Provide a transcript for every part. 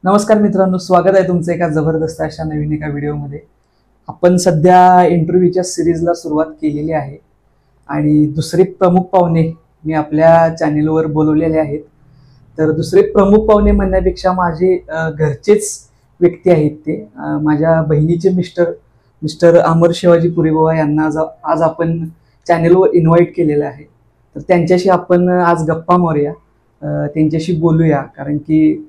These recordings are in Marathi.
नमस्कार मित्रांनो, स्वागत आहे तुमचं एका जबरदस्त अशा नवीन एका व्हिडिओमध्ये। आपण सध्या इंटरव्ह्यूच्या सिरीजला सुरुवात केलेली आहे आणि दुसरे प्रमुख पाहुणे मी आपल्या चॅनेलवर बोलवलेले आहेत। तर दुसरे प्रमुख पाहुणे म्हणण्यापेक्षा माझे घरचेच व्यक्ती आहेत। ते माझ्या बहिणीचे मिस्टर अमर शिवाजी पुरीबुवा यांना आज आपण चॅनेलवर इन्व्हाइट केलेलं आहे। तर त्यांच्याशी आपण आज गप्पा मारूया, त्यांच्याशी बोलूया, कारण की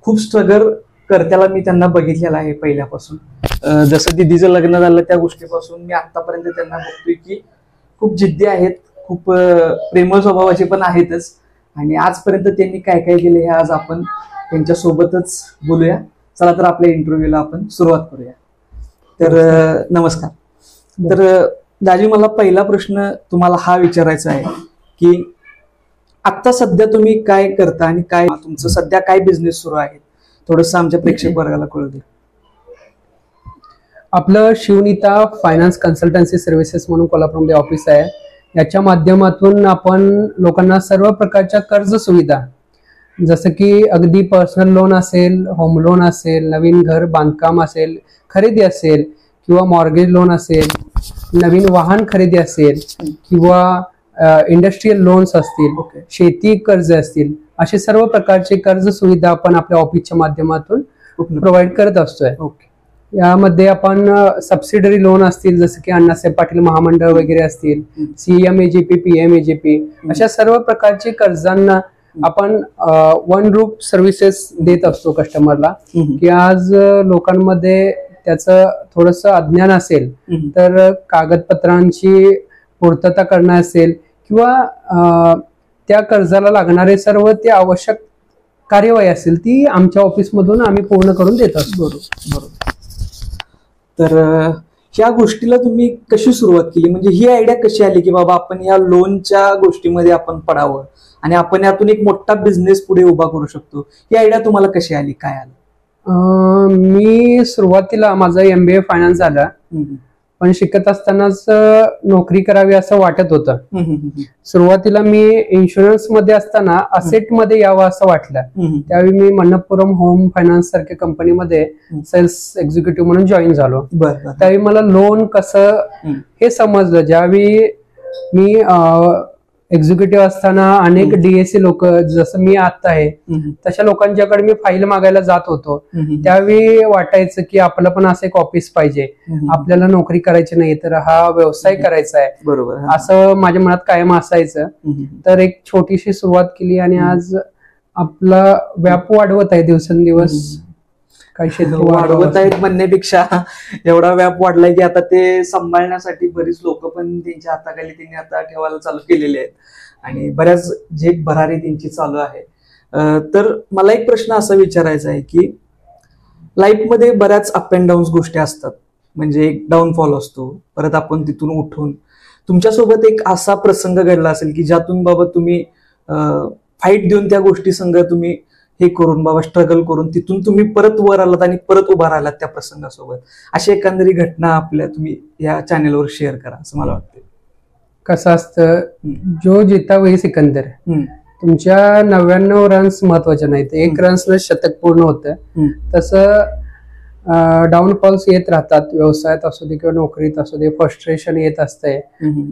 खूप स्ट्रगल करत्याला मी त्यांना बघितलेला आहे पहिल्यापासून। जसं दिदीचं लग्न झालं त्या गोष्टीपासून मी आतापर्यंत त्यांना बघतोय की खूप जिद्दी आहेत, खूप प्रेमळ स्वभावाचे पण आहेतच। आणि आजपर्यंत त्यांनी काय काय केले हे आज आपण त्यांच्या सोबतच बोलूया। चला तर आपल्या इंटरव्ह्यूला आपण सुरुवात करूया। तर नमस्कार। तर दाजी, मला पहिला प्रश्न तुम्हाला हा विचारायचा आहे की आता सध्या तुम्ही काय करता आणि काय तुमचं सध्या काय बिझनेस सुरू आहे, थोडंसं आमच्या प्रेक्षक वर्गाला कळू दे। आपलं शिवनीता फायनान्स कन्सल्टन्सी सर्व्हिसेस म्हणून कोल्हापूरमध्ये ऑफिस आहे। याच्या माध्यमातून आपण लोकांना सर्व प्रकारच्या कर्ज सुविधा, जसं की अगदी पर्सनल लोन असेल, होम लोन असेल, नवीन घर बांधकाम असेल, खरेदी असेल, किंवा मॉर्गेज लोन असेल, नवीन वाहन खरेदी असेल, किंवा इंडस्ट्रियल लोन्स असतील, शेती कर्ज असतील, असे सर्व प्रकारचे कर्ज सुविधा आपण आपल्या ऑफिसच्या माध्यमातून प्रोव्हाइड करत असतोय। यामध्ये आपण सबसिडरी लोन असतील, जसं की अण्णासाहेब पाटील महामंडळ वगैरे असतील, CMAGP PMAGP, अशा सर्व प्रकारचे कर्जांना आपण वन रूप सर्व्हिसेस देत असतो कस्टमरला। की आज लोकांमध्ये त्याचं थोडंसं अज्ञान असेल तर कागदपत्रांची पूर्तता करणं असेल किंवा त्या कर्जाला लागणारे सर्व ते आवश्यक कार्यवाही असेल ती आमच्या ऑफिसमधून आम्ही पूर्ण करून देत असतो। बरोबर। तर ह्या गोष्टीला तुम्ही कशी सुरुवात केली, म्हणजे ही आयडिया कशी आली की बाबा आपण या लोनच्या गोष्टीमध्ये आपण पडावं आणि आपण यातून एक मोठा बिझनेस पुढे उभा करू शकतो, ही आयडिया तुम्हाला कशी आली, काय आलं? मी सुरुवातीला माझं MBA फायनान्स झालं, पण शिकत असतानाच नोकरी करावी असं वाटत होतं। सुरुवातीला मी इन्शुरन्स मध्ये असताना असेट मध्ये यावं असं वाटलं। त्यावेळी मी मनप्पुरम होम फायनान्स सारख्या कंपनीमध्ये सेल्स एक्झिक्युटिव्ह म्हणून जॉईन झालो। त्यावेळी मला लोन कसं हे समजलं। ज्यावेळी मी एक्झिक्युटिव्ह असताना अनेक DSC लोक, जसं मी आता आहे तशा लोकांच्याकडे मी फाईल मागायला जात होतो। त्यावेळी वाटायचं की आपलं पण असं एक ऑफिस पाहिजे, आपल्याला नोकरी करायची नाही तर हा व्यवसाय करायचा आहे, बरोबर, असं माझ्या मनात कायम असायचं। तर एक छोटीशी सुरुवात केली आणि आज आपला व्याप वाढवत आहे दिवसेंदिवस। वाढवत आहेत म्हणण्यापेक्षा एवढा व्याप वाढलाय की आता ते सांभाळण्यासाठी बरीच लोक पण त्यांच्या हाताखाली त्यांनी आता ठेवायला चालू केलेले आहेत आणि बऱ्याच जे भरारी त्यांची चालू आहे। तर मला एक प्रश्न असा विचारायचा आहे की लाईफमध्ये बऱ्याच अप अँड डाऊन गोष्टी असतात, म्हणजे एक डाऊनफॉल असतो, परत आपण तिथून उठून, तुमच्यासोबत एक असा प्रसंग घडला असेल की ज्यातून बाबा तुम्ही फाईट देऊन त्या गोष्टी संग तुम्ही हे करून बाबा स्ट्रगल करून तिथून तुम्ही परत वर आलात आणि परत उभा राहिलात त्या प्रसंगासोबत, अशी एकंदरी घटना आपल्या तुम्ही या चॅनेलवर शेअर करा असं मला वाटतं। कसं असतं, जो जिता वही सिकंदर, तुमच्या 99 रन्स महत्वाचे नाहीत, 1 रन्सनं शतक पूर्ण होतं। तसं डाऊनफॉल्स येत राहतात, व्यवसायात असू दे किंवा नोकरीत असू दे, फ्रस्ट्रेशन येत असतंय।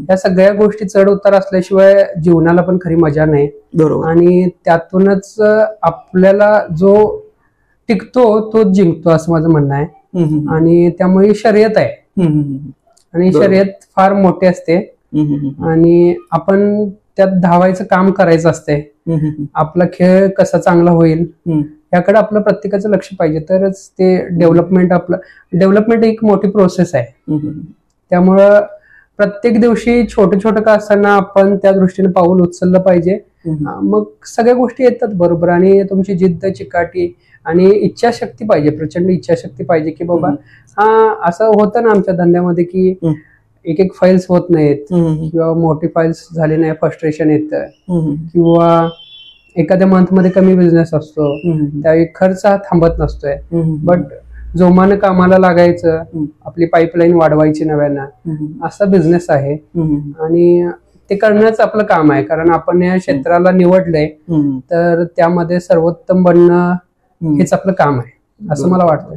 या सगळ्या गोष्टी चढ उतार असल्याशिवाय जीवनाला पण खरी मजा नाही, बरोबर। आणि त्यातूनच आपल्याला जो टिकतो तोच जिंकतो असं माझं म्हणणं आहे। आणि त्यामुळे शर्यत आहे आणि शर्यत फार मोठी असते आणि आपण त्यात धावायचं काम करायचं असते। आपला खेळ कसा चांगला होईल याकडे आपलं प्रत्येकाचं लक्ष पाहिजे, तरच ते डेव्हलपमेंट एक मोठी प्रोसेस आहे। त्यामुळं प्रत्येक दिवशी छोटं छोटं का असताना आपण त्या दृष्टीने पाऊल उचललं पाहिजे, मग सगळ्या गोष्टी येतात बरोबर। आणि तुमची जिद्द, चिकाटी आणि इच्छाशक्ती पाहिजे, प्रचंड इच्छाशक्ती पाहिजे की बाबा हा असं होतं ना आमच्या धंद्यामध्ये की एक फाईल्स होत नाहीत किंवा मोठी फाईल्स झाली नाही, फ्रस्ट्रेशन येतं, किंवा एखाद्या मंथ मध्ये कमी बिझनेस असतो त्यावेळी खर्च हा थांबत नसतोय, बट जोमानं कामाला लागायचं, आपली पाईपलाईन वाढवायची नव्यानं, असा बिझनेस आहे आणि ते करण्याचं आपलं काम आहे। कारण आपण या क्षेत्राला निवडलंय तर त्यामध्ये सर्वोत्तम बनणं हेच आपलं काम आहे असं मला वाटतं.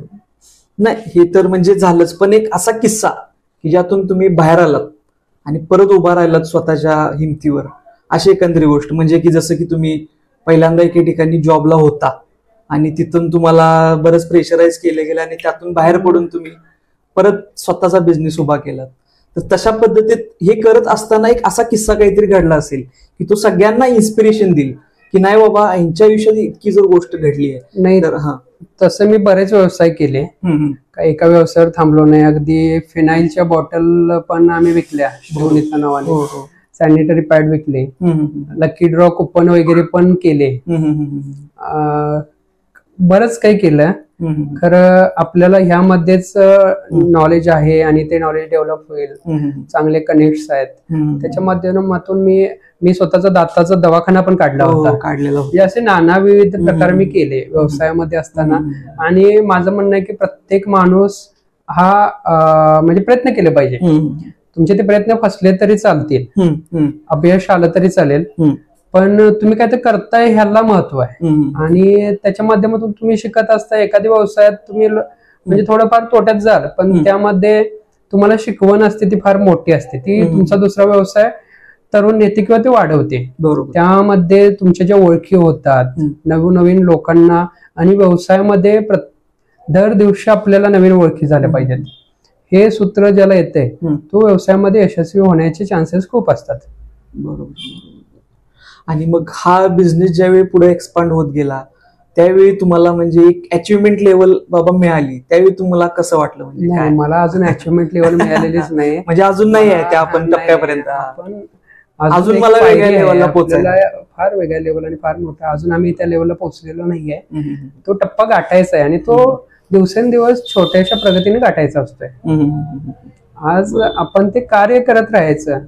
नाही हे तर म्हणजे झालंच, पण एक असा किस्सा की ज्यातून तुम्ही बाहेर आलात आणि परत उभा राहिलात स्वतःच्या हिमतीवर, अशी एकंदरी गोष्ट म्हणजे की जसं की तुम्ही पहिल्यांदा एके ठिकाणी जॉबला होता आणि तिथून तुम्हाला बरंच प्रेशराईज केलं गेलं आणि त्यातून बाहेर पडून तुम्ही परत स्वतःचा बिझनेस उभा केला. तर तशा पद्धतीत हे करत असताना एक असा किस्सा काहीतरी घडला असेल की तो सगळ्यांना इन्स्पिरेशन देईल की नाही बाबा यांच्या आयुष्यात इतकी जर गोष्ट घडली आहे. नाही तर तसं मी बरेच व्यवसाय केले, एका व्यवसायावर थांबलो नाही. अगदी फिनाईलच्या बॉटल पण आम्ही विकल्या शिवनीता नावाने, सॅनिटरी पॅड विकले, लकी ड्रॉ कुपन वगैरे पण केले, बरंच काही केलं. खरं आपल्याला ह्यामध्येच नॉलेज आहे आणि ते नॉलेज डेव्हलप होईल, चांगले कनेक्ट्स आहेत. त्याच्या माध्यमातून मी स्वतःचा दाताचा दवाखाना पण काढला होता. असे नाना विविध प्रकार मी केले व्यवसायामध्ये असताना. आणि माझं म्हणणं आहे की प्रत्येक माणूस हा म्हणजे प्रयत्न केले पाहिजे. तुमचे ते प्रयत्न फसले तरी चालतील, अपयश आलं तरी चालेल, पण तुम्ही काय तर करताय ह्याला महत्व आहे. आणि त्याच्या माध्यमातून तुम्ही शिकत असता. एखाद्या व्यवसायात तुम्ही म्हणजे थोडंफार तोट्यात जाल, पण त्यामध्ये तुम्हाला शिकवण असते ती फार मोठी असते. ती तुमचा दुसरा व्यवसाय तरुण नेते किंवा ते वाढवते. त्यामध्ये तुमच्या ज्या ओळखी होतात नवीन लोकांना, आणि व्यवसायामध्ये दर दिवशी आपल्याला नवीन ओळखी झाल्या पाहिजेत. हे सूत्र ज्याला येते तो व्यवसायामध्ये यशस्वी होण्याचे चान्सेस खूप असतात. बरोबर. आणि मग हा बिझनेस ज्यावेळी पुढे एक्सपांड होत गेला त्यावेळी तुम्हाला म्हणजे एक अचिव्हमेंट लेवल बाबा मिळाली, त्यावेळी तुम्हाला कसं वाटलं? म्हणजे मला अजून अचिव्हमेंट लेवल मिळालेलीच नाही. म्हणजे अजून नाही आहे त्या आपण टप्प्यापर्यंत, अजून मला वेगळ्या लेवलला पोहोचायला, फार वेगळ्या लेवल आणि फार मोठा अजून आम्ही त्या लेवलला पोहोचलेलो नाहीये. तो टप्पा गाठायचा आहे आणि तो दिवसेंदिवस छोट्याशा प्रगतीने गाठायचा असतोय. आज आपण ते कार्य करत राहायचं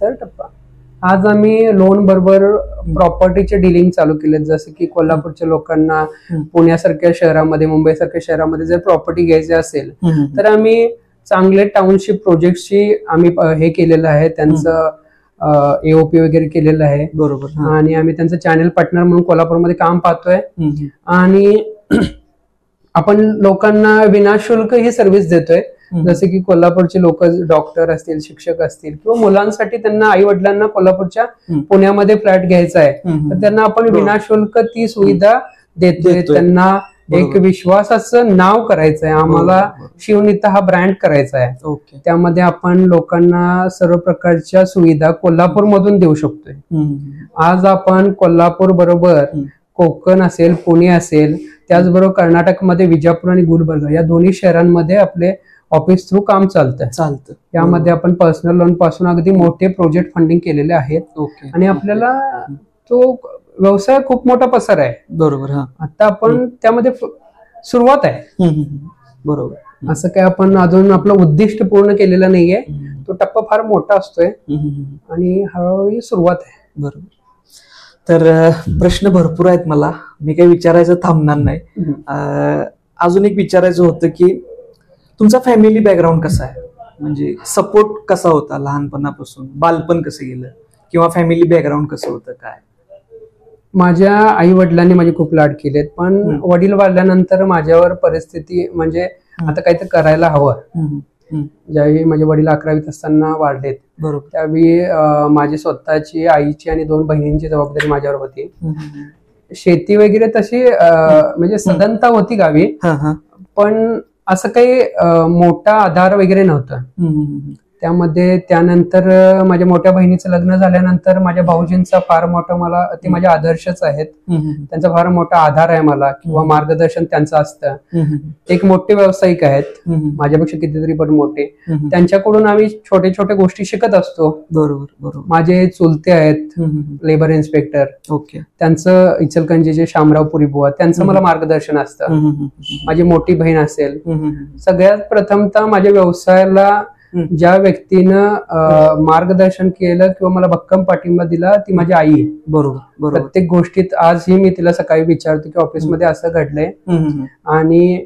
तर टप्पा. आज आम्ही लोन बरोबर प्रॉपर्टीचे डीलिंग चालू केले. जसं की कोल्हापूरच्या लोकांना पुण्यासारख्या शहरामध्ये, मुंबईसारख्या शहरामध्ये जर प्रॉपर्टी घ्यायची असेल तर आम्ही चांगले टाउनशिप प्रोजेक्टची आम्ही हे केलेलं आहे, त्यांचं एओपी वगैरे केलेलं आहे. बरोबर. आणि आम्ही त्यांचं चॅनल पार्टनर म्हणून कोल्हापूरमध्ये काम पाहतोय. आणि आपण लोकांना विनाशुल्क ही सर्व्हिस देतोय. जसे की कोल्हापूरचे लोक, डॉक्टर असतील, शिक्षक असतील, किंवा मुलांसाठी त्यांना आई वडिलांना कोल्हापूरच्या पुण्यामध्ये फ्लॅट घ्यायचा आहे तर त्यांना आपण विनाशुल्क ती सुविधा देतोय. त्यांना एक विश्वासाचं नाव करायचंय. आम्हाला शिवनीता हा ब्रँड करायचा आहे. त्यामध्ये आपण लोकांना सर्व प्रकारच्या सुविधा कोल्हापूर मधून देऊ शकतोय. आज आपण कोल्हापूर बरोबर कोकण असेल, पुणे असेल, त्याचबरोबर कर्नाटकमध्ये विजापूर आणि गुलबर्गा या दोन्ही शहरांमध्ये आपले ऑफिस थ्रू काम चालतं. यामध्ये आपण पर्सनल लोन पासून अगदी मोठे प्रोजेक्ट फंडिंग केलेले आहेत. आणि आपल्याला तो व्यवसाय खूप मोठा पसार आहे. बरोबर. आता आपण त्यामध्ये सुरुवात आहे. बरोबर. असं काय आपण अजून आपलं उद्दिष्ट पूर्ण केलेलं नाहीये. तो टप्पा फार मोठा असतोय आणि हळूहळू सुरुवात आहे. बरोबर. तर प्रश्न भरपूर आहेत मला, मी काही विचारायचं थांबणार नाही. अजून एक विचारायचं होतं की तुमचा फॅमिली बॅकग्राऊंड कसा आहे, म्हणजे सपोर्ट कसा होता लहानपणापासून, बालपण कसं गेलं, किंवा फॅमिली बॅकग्राऊंड कसं होतं काय? माझ्या आई वडिलांनी माझे खूप लाड केलेत, पण वडील वाढल्यानंतर माझ्यावर परिस्थिती म्हणजे आता काहीतरी करायला हवं. ज्यावेळी माझे वडील 11वीत असताना वाढलेत, बरोबर, त्यावेळी माझी स्वतःची आईची आणि 2 बहिणींची जबाबदारी माझ्यावर होती. शेती वगैरे तशी म्हणजे सदनता होती गावी, पण असं काही मोठा आधार वगैरे नव्हता. त्यामध्ये त्यानंतर माझ्या मोठ्या बहिणीचं लग्न झाल्यानंतर माझ्या भाऊजींचा फार मोठा, मला ते माझे आदर्शच आहेत, त्यांचा फार मोठा आधार आहे मला, किंवा मार्गदर्शन त्यांचं असतं. एक मोठे व्यावसायिक आहेत, माझ्यापेक्षा कितीतरी पण मोठे, त्यांच्याकडून आम्ही छोटे छोटे गोष्टी शिकत असतो. बरोबर बरोबर. माझे चुलते आहेत लेबर इन्स्पेक्टर, ओके, त्यांचं इचलकरंजीचे शामराव पुरी बुवा, त्यांचं मला मार्गदर्शन असतं. माझी मोठी बहीण असेल. सगळ्यात प्रथमतः माझ्या व्यवसायाला ज्या व्यक्तीनं मार्गदर्शन केलं किंवा मला भक्कम पाठिंबा दिला ती माझी आई आहे. बरोबर. प्रत्येक गोष्टीत आजही मी तिला सकाळी विचारतो की ऑफिसमध्ये असं घडलंय, आणि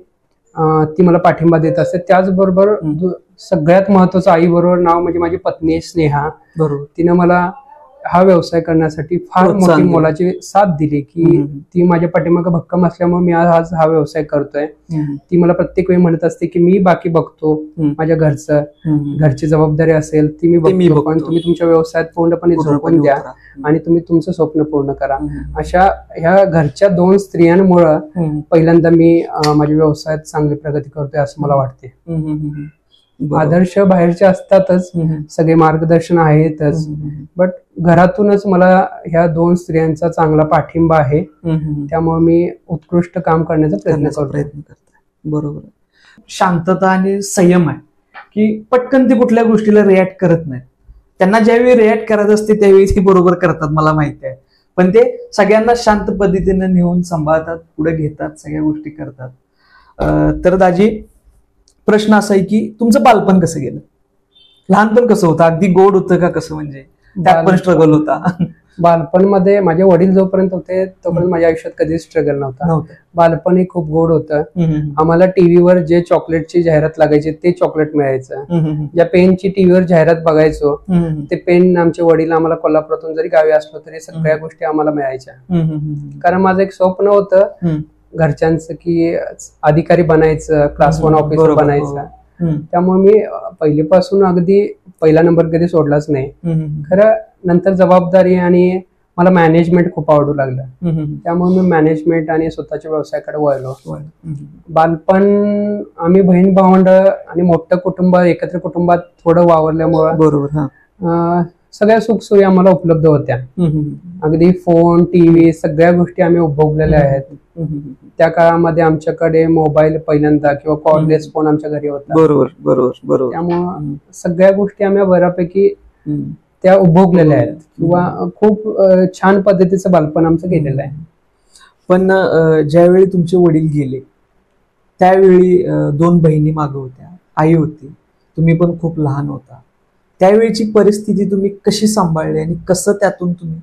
ती मला पाठिंबा देत असते. त्याचबरोबर सगळ्यात महत्वाचं आई बरोबर नाव म्हणजे माझी पत्नी स्नेहा. बरोबर. तिनं मला हा व्यवसाय करण्यासाठी फार प्रोत्साहन मोठी दिलं. मोलाची साथ दिली की ती माझ्या पाठीमागे भक्कम असल्यामुळे मी आज हा व्यवसाय करतोय. ती मला प्रत्येक वेळी म्हणत असते की मी बाकी बघतो, माझ्या घरची जबाबदारी असेल ती मी बघतो, पण तुम्ही तुमच्या व्यवसायात पूर्णपणे झोकून द्या आणि तुम्ही तुमचं स्वप्न पूर्ण करा. अशा ह्या घरच्या 2 स्त्रियांमुळं पहिल्यांदा मी माझ्या व्यवसायात चांगली प्रगती करतोय असं मला वाटते. आदर्श बाहेरचे असतातच, सगळे मार्गदर्शन आहेतच, बट घरातूनच मला ह्या 2 स्त्रियांचा चांगला पाठिंबा आहे. त्यामुळे मी उत्कृष्ट काम करण्याचा प्रयत्न करतोय. बरोबर. शांतता आणि संयम आहे की पटकन ते कुठल्या गोष्टीला रिॲक्ट करत नाहीत. त्यांना ज्यावेळी रिॲक्ट करत असते त्यावेळी ते बरोबर करतात, मला माहिती आहे. पण ते सगळ्यांना शांत पद्धतीने नेऊन सांभाळतात, पुढे घेतात, सगळ्या गोष्टी करतात. तर दाजी, प्रश्न असा आहे की तुमचं बालपण कसं गेलं? लहानपण कसं होतं? अगदी गोड होतं का कसं? म्हणजे त्यात पण स्ट्रगल होता? बालपणमध्ये माझे वडील जोपर्यंत होते तोपर्यंत माझ्या आयुष्यात कधीच स्ट्रगल नव्हता. बालपण हे खूप गोड होतं. आम्हाला टीव्हीवर जे चॉकलेटची जाहिरात लागायची ते चॉकलेट मिळायचं. ज्या पेनची टीव्हीवर जाहिरात बघायचो ते पेन आमचे वडील आम्हाला कोल्हापुरातून जरी गावी असलो तरी सगळ्या गोष्टी आम्हाला मिळायच्या. कारण माझं एक स्वप्न होतं घरच्यांचं की अधिकारी बनायचं, क्लास 1 ऑफिसर बनायचं. त्यामुळे मी पहिलीपासून अगदी पहिला नंबर कधी सोडलाच नाही. खरं नंतर जबाबदारी आणि मला मॅनेजमेंट खूप आवडू लागलं, त्यामुळे मी मॅनेजमेंट आणि स्वतःच्या व्यवसायाकडे वळलो. बालपण आम्ही बहीण भावंड आणि मोठं कुटुंब, एकत्र कुटुंबात थोडं वावरल्यामुळं बरोबर सगळ्या सुखसोयी आम्हाला उपलब्ध होत्या. अगदी फोन, टीव्ही सगळ्या गोष्टी आम्ही उपभोगलेल्या आहेत. त्या काळामध्ये आमच्याकडे मोबाईल पहिल्यांदा किंवा कॉर्डलेस फोन आमच्या घरी होता. बरोबर बरोबर बरोबर. त्यामुळं सगळ्या गोष्टी आम्ही बऱ्यापैकी त्या उपभोगलेल्या आहेत किंवा खूप छान पद्धतीचं बालपण आमचं गेलेलं आहे. पण ज्यावेळी तुमचे वडील गेले त्यावेळी 2 बहिणी मागे होत्या, आई होती, तुम्ही पण खूप लहान होता. त्यावेळीची परिस्थिती तुम्ही कशी सांभाळली आणि कसं त्यातून तुम्ही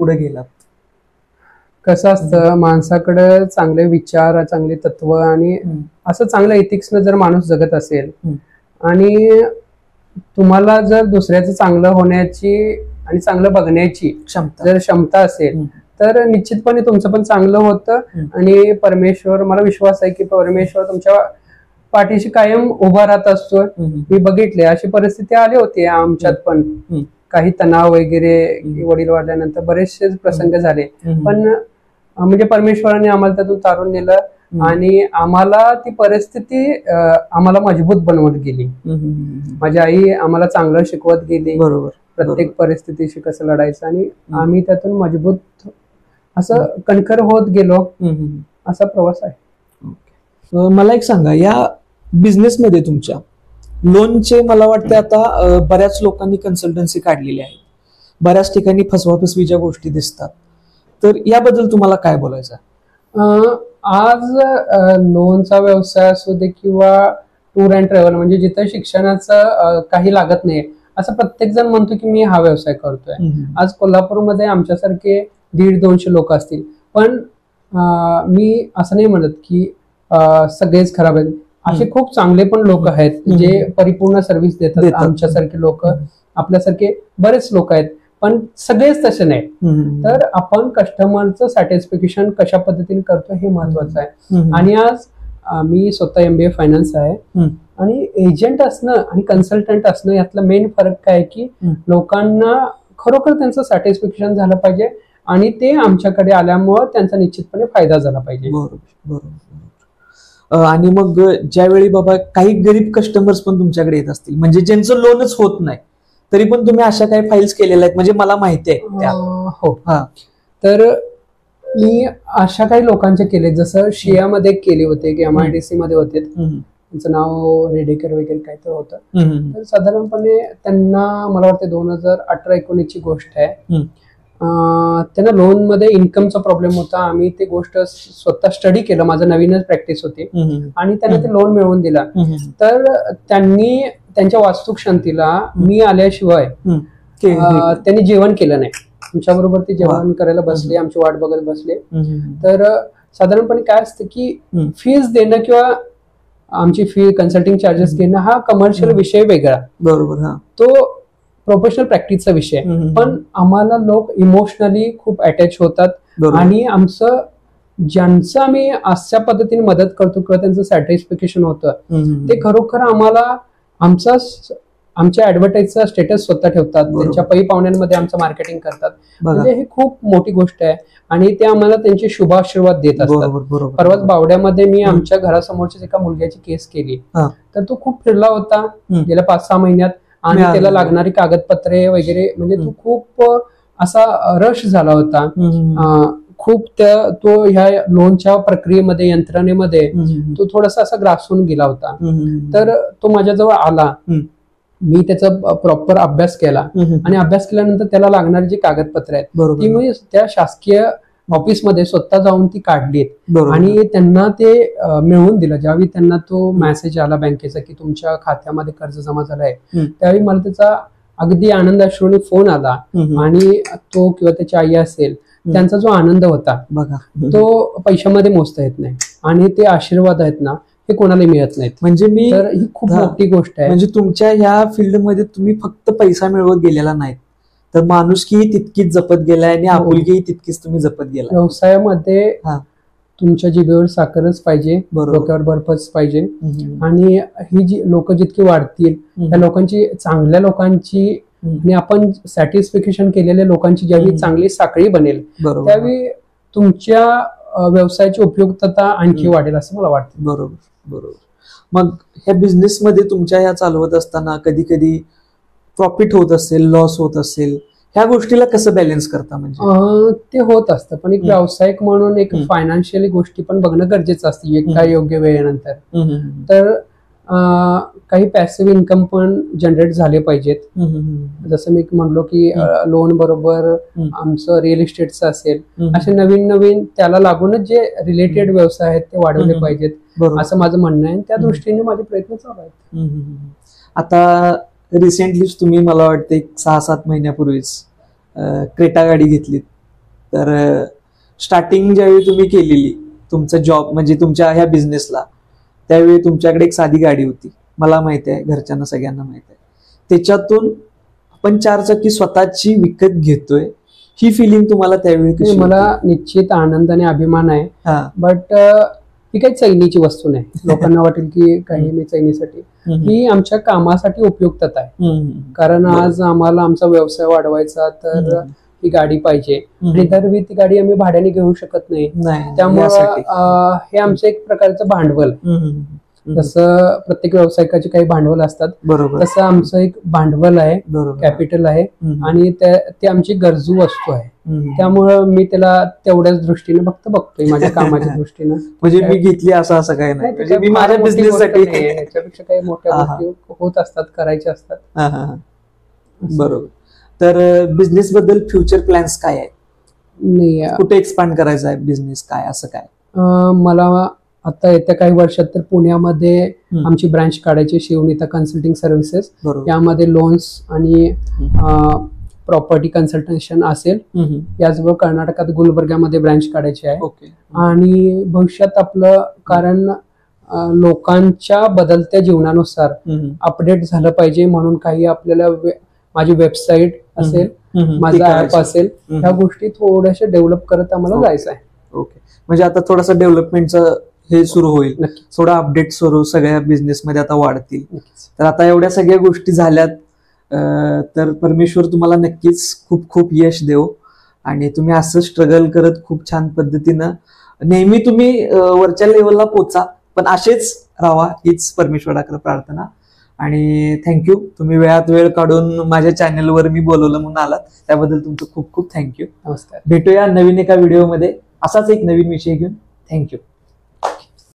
पुढे गेलात? कसं असतं, माणसाकडे चांगले विचार, चांगले तत्व आणि असं चांगलं एथिक्सनं जर माणूस जगत असेल आणि तुम्हाला जर दुसऱ्याचं चांगलं होण्याची आणि चांगलं बघण्याची क्षमता असेल तर निश्चितपणे तुमचं पण चांगलं होतं. आणि परमेश्वर, मला विश्वास आहे की परमेश्वर तुमच्या पाठीशी कायम उभा राहत असतो. मी बघितले अशी परिस्थिती आली होती आमच्यात पण, काही तणाव वगैरे वडील वाढल्यानंतर बरेचसे प्रसंग झाले, पण म्हणजे परमेश्वराने आम्हाला त्यातून तारून नेलं आणि आम्हाला ती परिस्थिती आम्हाला मजबूत बनवत गेली. माझी आई आम्हाला चांगलं शिकवत गेली, बरोबर, प्रत्येक परिस्थितीशी कसं लढायचं, आणि आम्ही त्यातून मजबूत असं कणखर होत गेलो. असा प्रवास आहे. मला एक सांगा, या बिझनेसमध्ये तुमच्या लोनचे मला वाटतं आता बऱ्याच लोकांनी कन्सल्टन्सी काढलेली आहे, बऱ्याच ठिकाणी फसवाफसवीच्या गोष्टी दिसतात, तर याबद्दल तुम्हाला काय बोलायचं? आज लोनचा व्यवसाय असू दे किंवा टूर अँड ट्रॅव्हल, म्हणजे जिथं शिक्षणाचं काही लागत नाही असं प्रत्येक जण म्हणतो की मी हा व्यवसाय करतोय. आज कोल्हापूरमध्ये आमच्यासारखे 150-200 लोक असतील, पण मी असं नाही म्हणत की सगळेच खराब आहेत. असे खूप चांगले पण लोक आहेत जे परिपूर्ण सर्व्हिस देतात. आमच्यासारखे लोक, आपल्यासारखे बरेच लोक आहेत, पण सगळेच तसे नाही. तर आपण कस्टमरचं सॅटिस्फॅक्शन कशा पद्धतीने करतो हे महत्वाचं आहे. आणि आज मी स्वतः MBA फायनान्स आहे, आणि एजंट असणं आणि कन्सल्टंट असणं यातला मेन फरक काय आहे की लोकांना खरोखर त्यांचं सॅटिस्फॅक्शन झालं पाहिजे आणि ते आमच्याकडे आल्यामुळं त्यांचा निश्चितपणे फायदा झाला पाहिजे. बरोबर. आणि मग ज्यावेळी बाबा काही गरीब कस्टमर्स पण तुमच्याकडे येत असतील, म्हणजे ज्यांचं लोनच होत नाही, तरी पण तुम्ही अशा काही फाईल्स केलेल्या आहेत, म्हणजे मला माहिती आहे. हो, तर मी अशा काही लोकांचे केले, जसं शियामध्ये केले होते की MIDC मध्ये होते, त्यांचं नाव रेडेकर वगैरे काय तर होतं. तर साधारणपणे त्यांना मला वाटतं 2018-19ची गोष्ट आहे, त्यांना लोन मध्ये इन्कमचा प्रॉब्लेम होता. आम्ही ते गोष्ट स्वतः स्टडी केलं, माझं नवीनच प्रॅक्टिस होती, आणि त्यांना ते लोन मिळवून दिला. तर त्यांनी त्यांच्या वास्तुक्षमतेला मी आल्याशिवाय त्यांनी जेवण केलं नाही. आमच्या बरोबर ते जेवण करायला बसले, आमची वाट बघत बसले. तर साधारणपणे काय असतं की फीज देणं किंवा आमची फी, कन्सल्टिंग चार्जेस घेणं हा कमर्शियल विषय वेगळा. बरोबर. तो प्रोफेशनल प्रॅक्टिसचा विषय आहे. हम्म. पण आम्हाला लोक इमोशनली खूप अटॅच होतात बरोबर. आणि आमचं ज्यांचं आम्ही अशा पद्धतीने मदत करतो किंवा त्यांचं सॅटिस्फिकेशन होतं हम्म. ते खरोखर आम्हाला आमच्या ऍडव्हर्टाईजचा स्टेटस स्वतः ठेवतात, बरोबर. त्यांच्या पै पाहुण्यांमध्ये आमचं मार्केटिंग करतात. बघा. म्हणजे ही खूप मोठी गोष्ट आहे आणि ते आम्हाला त्यांचे शुभाशीर्वाद देत असतात. बरोबर बरोबर. परवाच बावड्यामध्ये मी आमच्या घरासमोरच्या एका मुलग्याची केस केली, हा. तर तो खूप फिरला होता गेल्या 5-6 महिन्यात आणि मिळालं. त्याला लागणारी कागदपत्रे वगैरे म्हणजे तो खूप असा रश झाला होता. खूप तो ह्या लोनच्या प्रक्रियेमध्ये यंत्रणेमध्ये तो थोडासा असा ग्रासून गेला होता. तर तो माझ्याजवळ आला, मी त्याचा प्रॉपर अभ्यास केला आणि अभ्यास केल्यानंतर त्याला लागणारी जी कागदपत्र आहेत ती मी त्या शासकीय ऑफिसमध्ये स्वतः जाऊन ती काढलीत आणि त्यांना ते मिळवून दिलं. ज्यावेळी त्यांना तो मेसेज आला बँकेचा की तुमच्या खात्यामध्ये कर्ज जमा झालं आहे, त्यावेळी मला त्याचा अगदी आनंद अश्रूने फोन आला आणि तो किंवा त्याची आई असेल त्यांचा जो आनंद होता बघा तो पैशामध्ये मोजता येत नाही आणि ते आशीर्वाद आहेत ना हे कोणाला मिळत नाहीत. म्हणजे मी तर ही खूप मोठी गोष्ट आहे. म्हणजे तुमच्या ह्या फील्डमध्ये तुम्ही फक्त पैसा मिळवत गेलेला नाही, तर माणुसकीही तितकीच जपत गेलाय आणि आपुलकीही तितकीच तुम्ही जपत गेला. व्यवसायामध्ये तुमच्या जिभेवर साखरच पाहिजे, डोक्यावर बर्फच पाहिजे आणि ही जी लोक जितकी वाढतील त्या लोकांची, चांगल्या लोकांची आणि आपण सॅटिस्फिकेशन केलेल्या लोकांची ज्यावेळी चांगली साखळी बनेल त्यावेळी तुमच्या व्यवसायाची उपयुक्तता आणखी वाढेल असं मला वाटतं. बरोबर बरोबर. मग ह्या बिझनेस मध्ये तुमच्या ह्या चालवत असताना कधी कधी प्रॉफिट होत असेल, लॉस होत असेल, ह्या गोष्टीला कसं बॅलन्स करता? म्हणजे ते होत असतं, पण एक व्यावसायिक म्हणून एक फायनान्शियली गोष्टी पण बघणं गरजेचं असतं एका योग्य वेळेनंतर. तर काही पॅसिव्ह इन्कम पण जनरेट झाले पाहिजेत. जसं मी म्हणलो की लोन बरोबर आमचं रिअल इस्टेटचं असेल, असे नवीन नवीन त्याला लागूनच जे रिलेटेड व्यवसाय आहेत ते वाढवले पाहिजेत असं माझं म्हणणं आहे. त्या दृष्टीने माझे प्रयत्न चालू आहेत. आता रिसेंटलीच तुम्ही मला वाटतं 6-7 महिन्यापूर्वीच क्रेटा गाडी घेतली. तर स्टार्टिंग ज्यावेळी तुम्ही केलेली तुमचा जॉब म्हणजे तुमच्या ह्या बिझनेसला, त्यावेळी तुमच्याकडे एक साधी गाडी होती, मला माहिती आहे, घरच्यांना सगळ्यांना माहिती आहे. त्याच्यातून आपण 4 चाकी स्वतःची विकत घेतोय, ही फिलिंग तुम्हाला त्यावेळी कशी? मला निश्चित आनंद आणि अभिमान आहे, बट ही काही चैनीची वस्तू नाही. लोकांना वाटेल की काही मी चैनीसाठी, ही आमच्या कामासाठी उपयुक्तता आहे. कारण आज आम्हाला आमचा व्यवसाय वाढवायचा तर ही गाडी पाहिजे आणि दरवेळी ती गाडी आम्ही भाड्याने घेऊ शकत नाही. त्यामुळं हे आमचं एक प्रकारचं भांडवल आहे. जसं प्रत्येक व्यावसायिकाचे काही भांडवल असतात, तसं आमचं एक भांडवल आहे, कॅपिटल आहे आणि ते आमची गरजू वस्तू आहे. त्यामुळं मी त्याला तेवढ्याच दृष्टीने फक्त बघतोय, माझ्या कामाच्या दृष्टीने. म्हणजे मी घेतली असं काही नाही, मी माझ्या बिझनेससाठी, ह्याच्यापेक्षा काही मोठ्या गोष्टी होत असतात, करायच्या असतात. बरोबर. तर बिझनेस बद्दल फ्युचर प्लॅन्स काय आहेत? नाही, कुठे एक्सपांड करायचा आहे बिझनेस, काय असं काय? मला आता येत्या काही वर्षात तर पुण्यामध्ये आमची ब्रांच काढायची, शिवनीता कन्सल्टिंग सर्व्हिसेस. यामध्ये लोन्स आणि प्रॉपर्टी कन्सल्टेशन असेल. याचबरोबर कर्नाटकात गुलबर्ग्यामध्ये ब्रांच काढायची आहे. आणि भविष्यात आपलं, कारण लोकांच्या बदलत्या जीवनानुसार अपडेट झालं पाहिजे म्हणून काही आपल्याला माझी वेबसाईट असेल, माझा ऍप असेल, ह्या गोष्टी थोड्याशा डेव्हलप करत आम्हाला जायचं आहे. ओके. म्हणजे आता थोडासा डेव्हलपमेंटचं हे सुरू होईल, थोडा अपडेट सुरू सगळ्या बिझनेस मध्ये आता वाढतील. तर आता एवढ्या सगळ्या गोष्टी झाल्यात, तर परमेश्वर तुम्हाला नक्कीच खूप खूप यश देव आणि तुम्ही असं स्ट्रगल करत खूप छान पद्धतीनं नेहमी तुम्ही वरच्या लेवलला पोचा, पण असेच राहा हीच परमेश्वराकडे प्रार्थना. आणि थँक्यू, तुम्ही वेळात वेळ काढून माझ्या चॅनलवर मी बोलवलं म्हणून आलात, त्याबद्दल तुमचं खूप खूप थँक्यू. नमस्कार. भेटूया नवीन एका व्हिडिओमध्ये असाच एक नवीन विषय घेऊन. थँक्यू.